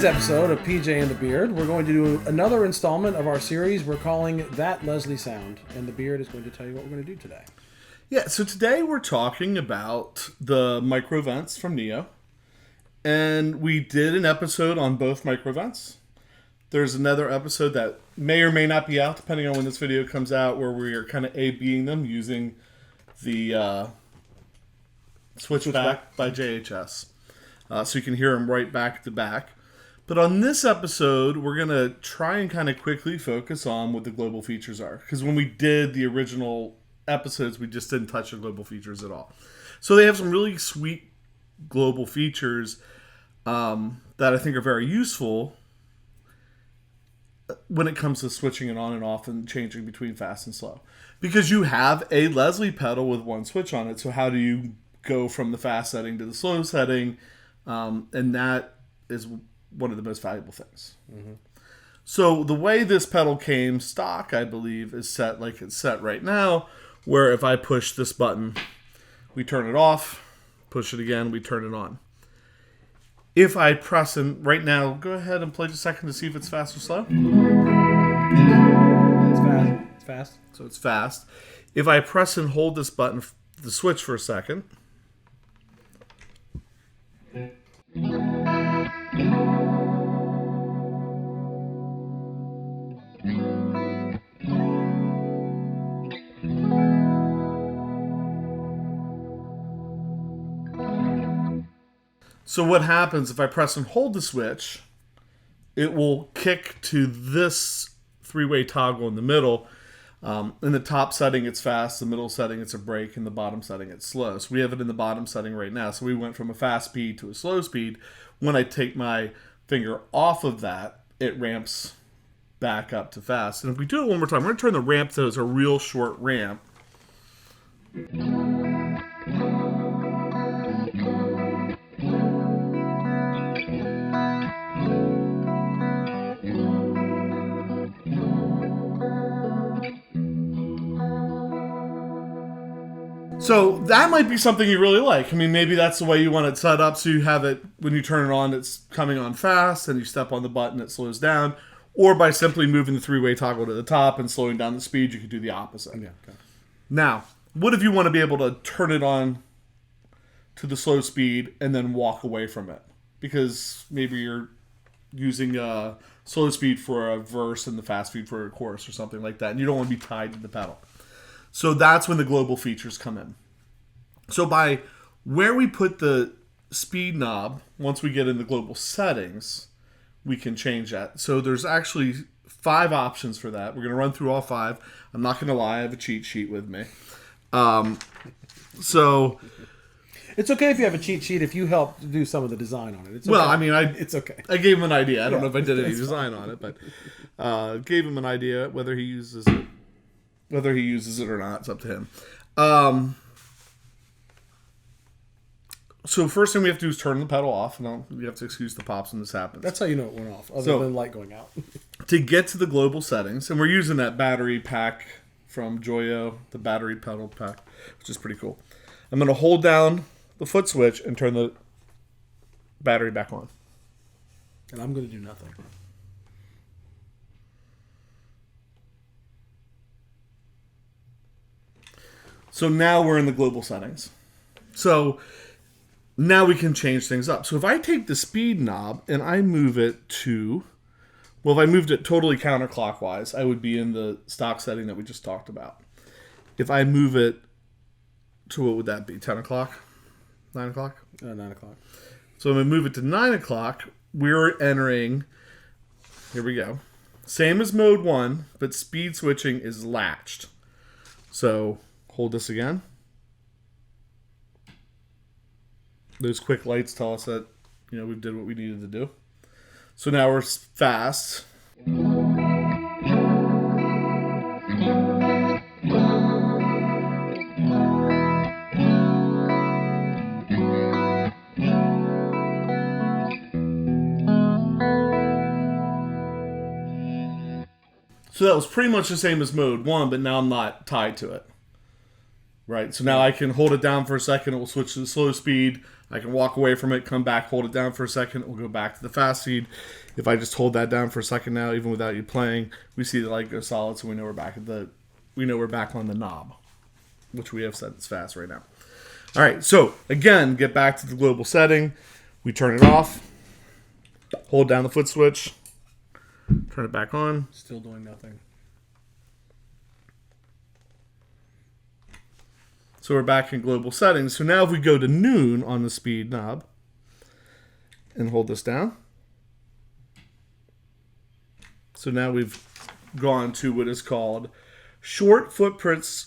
today's episode of PJ and the Beard, we're going to do another installment of our series we're calling That Leslie Sound. And the Beard is going to tell you what we're going to do today. Yeah, so today we're talking about the micro vents from Neo. And we did an episode on both micro vents. There's another episode that may or may not be out, depending on when this video comes out, where we are kind of A-B'ing them using the Switchback by JHS. So you can hear them right back to back. But on this episode, we're going to try and kind of quickly focus on what the global features are. Because when we did the original episodes, we just didn't touch the global features at all. So they have some really sweet global features that I think are very useful when it comes to switching it on and off and changing between fast and slow. Because you have a Leslie pedal with one switch on it. So how do you go from the fast setting to the slow setting? And that is one of the most valuable things. Mm-hmm. So the way this pedal came stock, I believe, is set like it's set right now, where if I push this button, we turn it off, push it again, we turn it on. If I press and right now, go ahead and play just a second to see if it's fast or slow. It's fast. It's fast. So it's fast. If I press and hold this button, the switch for a second. So what happens if I press and hold the switch, it will kick to this three-way toggle in the middle. In the top setting, it's fast. The middle setting, it's a brake. And the bottom setting, it's slow. So we have it in the bottom setting right now. So we went from a fast speed to a slow speed. When I take my finger off of that, it ramps back up to fast. And if we do it one more time, we're going to turn the ramp to a real short ramp. So that might be something you really like. I mean, maybe that's the way you want it set up, so you have it, when you turn it on, it's coming on fast, and you step on the button, it slows down. Or by simply moving the three-way toggle to the top and slowing down the speed, you could do the opposite. Yeah, okay. Now, what if you want to be able to turn it on to the slow speed and then walk away from it? Because maybe you're using slow speed for a verse and the fast speed for a chorus or something like that, and you don't want to be tied to the pedal. So that's when the global features come in. So by where we put the speed knob, once we get in the global settings, we can change that. So there's actually 5 options for that. We're going to run through all 5. I'm not going to lie, I have a cheat sheet with me. So it's okay if you have a cheat sheet if you help do some of the design on it. It's okay. Well, I mean, it's okay. I gave him an idea. I don't know if I did any design on it, but gave him an idea. Whether he uses it or not, it's up to him. So first thing we have to do is turn the pedal off. No, you have to excuse the pops when this happens. That's how you know it went off, other than light going out. To get to the global settings, and we're using that battery pack from Joyo, the battery pedal pack, which is pretty cool. I'm going to hold down the foot switch and turn the battery back on. And I'm going to do nothing. So now we're in the global settings. So now we can change things up. So if I take the speed knob and I move it to, well, if I moved it totally counterclockwise, I would be in the stock setting that we just talked about. If I move it to, what would that be, 10 o'clock? 9 o'clock? 9 o'clock. So I'm going to move it to 9 o'clock. We're entering, here we go. Same as mode 1, but speed switching is latched. So hold this again. Those quick lights tell us that, we did what we needed to do. So now we're fast. So that was pretty much the same as mode 1, but now I'm not tied to it. Right, so now I can hold it down for a second, it will switch to the slow speed. I can walk away from it, come back, hold it down for a second, it will go back to the fast speed. If I just hold that down for a second now, even without you playing, we see the light go solid, so we know we're back on the knob, which we have set it's fast right now. All right, so again, get back to the global setting. We turn it off, hold down the foot switch, turn it back on. Still doing nothing. So we're back in global settings. So now if we go to noon on the speed knob and hold this down. So now we've gone to what is called short foot switch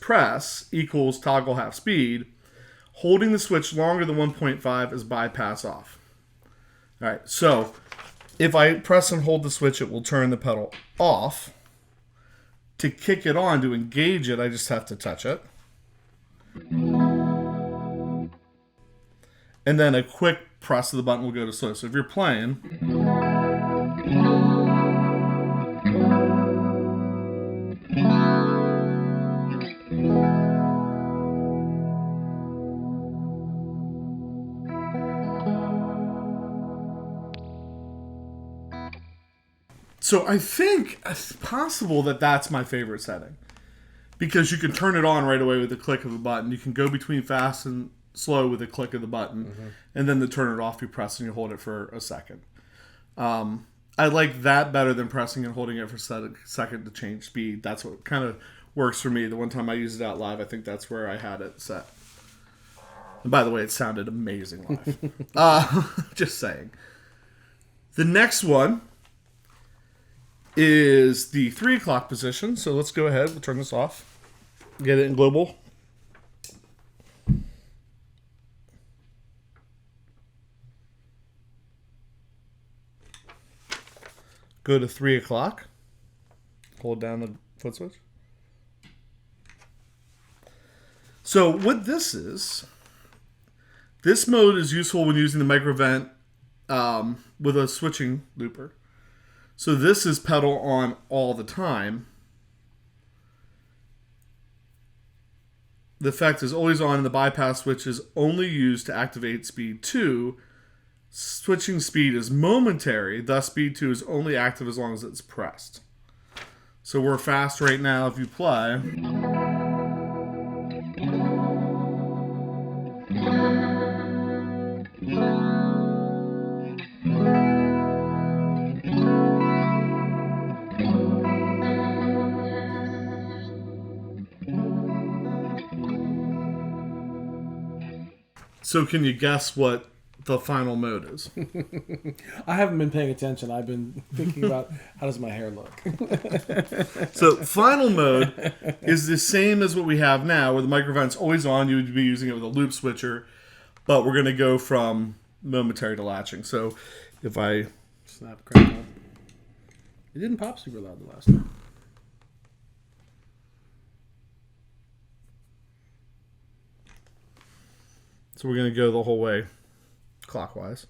press equals toggle half speed. Holding the switch longer than 1.5 is bypass off. All right, so if I press and hold the switch, it will turn the pedal off. To kick it on, to engage it, I just have to touch it. And then a quick press of the button will go to slow. So if you're playing... So I think it's possible that that's my favorite setting. Because you can turn it on right away with the click of the button. You can go between fast and slow with a click of the button. Mm-hmm. And then to turn it off, you press and you hold it for a second. I like that better than pressing and holding it for a second to change speed. That's what kind of works for me. The one time I used it out live, I think that's where I had it set. And by the way, it sounded amazing live. Just saying. The next one is the 3 o'clock position. So let's go ahead. We'll turn this off. Get it in global. Go to 3 o'clock. Hold down the foot switch. So what this is, this mode is useful when using the microvent with a switching looper. So this is pedal on all the time. The effect is always on, and the bypass switch is only used to activate speed 2. Switching speed is momentary, thus speed 2 is only active as long as it's pressed. So we're fast right now if you play. So can you guess what the final mode is? I haven't been paying attention. I've been thinking about how does my hair look. So final mode is the same as what we have now, where the microvent's always on. You would be using it with a loop switcher, but we're going to go from momentary to latching. So if I snap, crack, pop. It didn't pop super loud the last time. So we're going to go the whole way clockwise.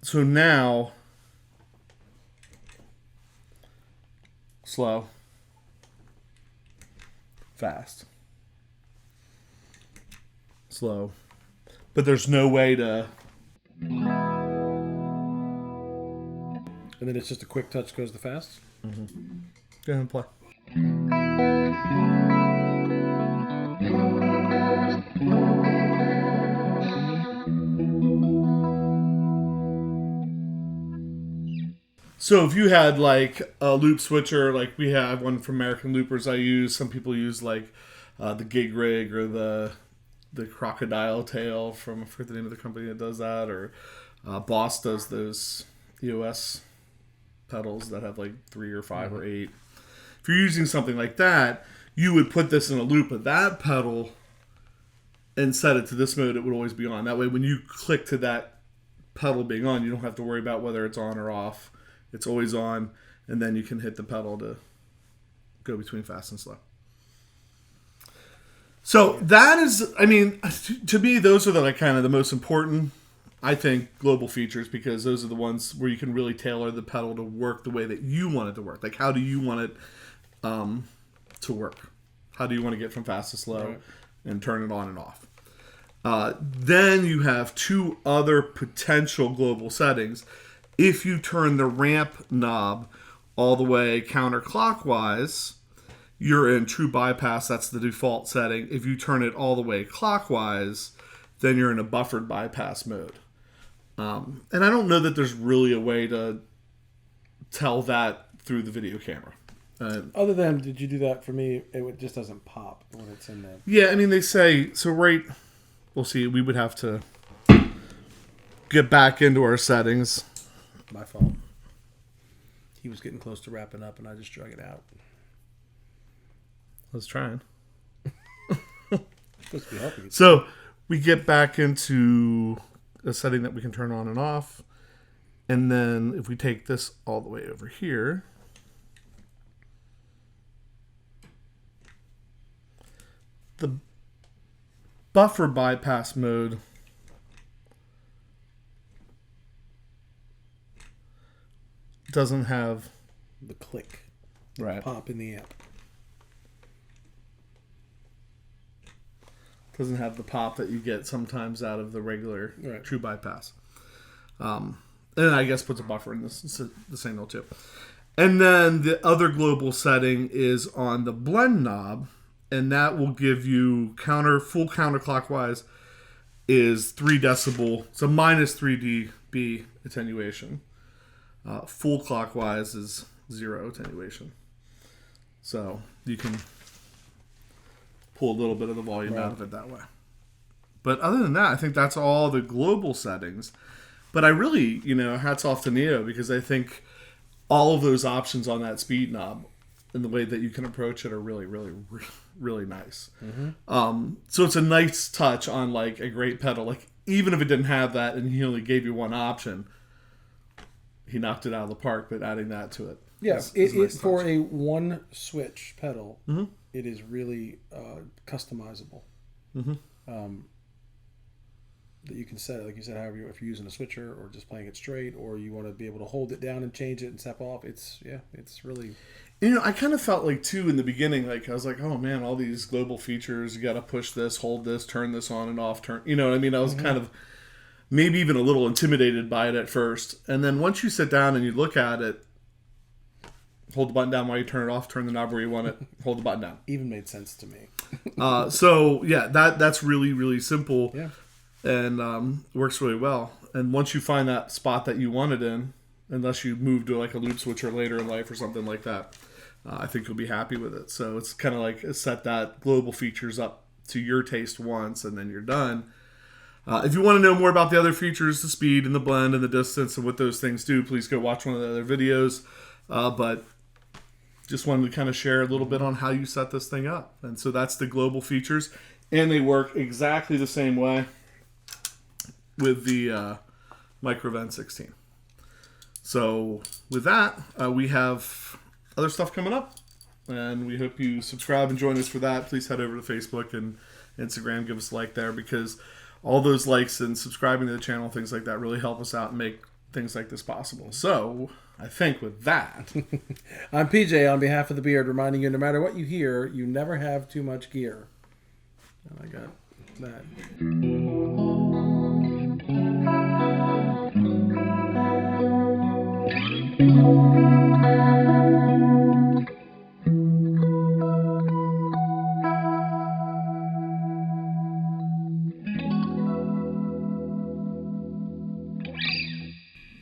So now, slow, fast, slow, but there's no way to... And then it's just a quick touch goes to fast? Mm-hmm. Go ahead and play. So if you had like a loop switcher, like we have one from American Loopers I use, some people use like the Gig Rig or the Crocodile Tail from, I forget the name of the company that does that, or Boss does those EOS pedals that have like 3 or 5 or 8. If you're using something like that, you would put this in a loop of that pedal and set it to this mode. It would always be on. That way, when you click to that pedal being on, you don't have to worry about whether it's on or off. It's always on, and then you can hit the pedal to go between fast and slow. So that is, I mean, to me, those are the like kind of the most important I think, global features, because those are the ones where you can really tailor the pedal to work the way that you want it to work. Like, how do you want it to work? How do you want to get from fast to slow and turn it on and off? Then you have two other potential global settings. If you turn the ramp knob all the way counterclockwise, you're in true bypass. That's the default setting. If you turn it all the way clockwise, then you're in a buffered bypass mode. And I don't know that there's really a way to tell that through the video camera. Other than, did you do that for me? It just doesn't pop when it's in there. Yeah, I mean, they say, so we'll see, we would have to get back into our settings. My fault. He was getting close to wrapping up and I just drug it out. I was trying. Supposed to be helping you. So we get back into a setting that we can turn on and off. And then if we take this all the way over here, the buffer bypass mode doesn't have the click. Right. Pop in the amp. Doesn't have the pop that you get sometimes out of the regular true bypass. And I guess puts a buffer in the signal too. And then the other global setting is on the blend knob, and that will give you full counterclockwise is 3 decibel. So minus 3 dB attenuation. Full clockwise is 0 attenuation. So you can pull a little bit of the volume out of it that way. But other than that, I think that's all the global settings. But I really, hats off to Neo, because I think all of those options on that speed knob and the way that you can approach it are really, really, really nice. Mm-hmm. So it's a nice touch on like a great pedal. Like, even if it didn't have that and he only gave you one option, he knocked it out of the park. But adding that to it, is for a one switch pedal, it is really customizable. That you can set it, like you said, however, if you're using a switcher or just playing it straight, or you want to be able to hold it down and change it and step off. It's really. I kind of felt like too in the beginning, like I was like, oh man, all these global features, you got to push this, hold this, turn this on and off, turn. You know what I mean? I was kind of maybe even a little intimidated by it at first, and then once you sit down and you look at it, hold the button down while you turn it off, turn the knob where you want it, hold the button down. Even made sense to me. So yeah, that's really, really simple. Yeah. And works really well. And once you find that spot that you want it in, unless you move to like a loop switcher later in life or something like that, I think you'll be happy with it. So it's kind of like set that global features up to your taste once, and then you're done. If you want to know more about the other features, the speed and the blend and the distance and what those things do, please go watch one of the other videos. But just wanted to kind of share a little bit on how you set this thing up. And so that's the global features. And they work exactly the same way with the Microvent 16. So with that, we have other stuff coming up, and we hope you subscribe and join us for that. Please head over to Facebook and Instagram, give us a like there, because all those likes and subscribing to the channel, things like that, really help us out and make things like this possible. So I think with that, I'm PJ on behalf of the Beard, reminding you, no matter what you hear, you never have too much gear. And I got that.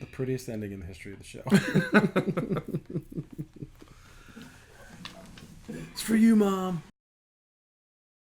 The prettiest ending in the history of the show. It's for you, Mom.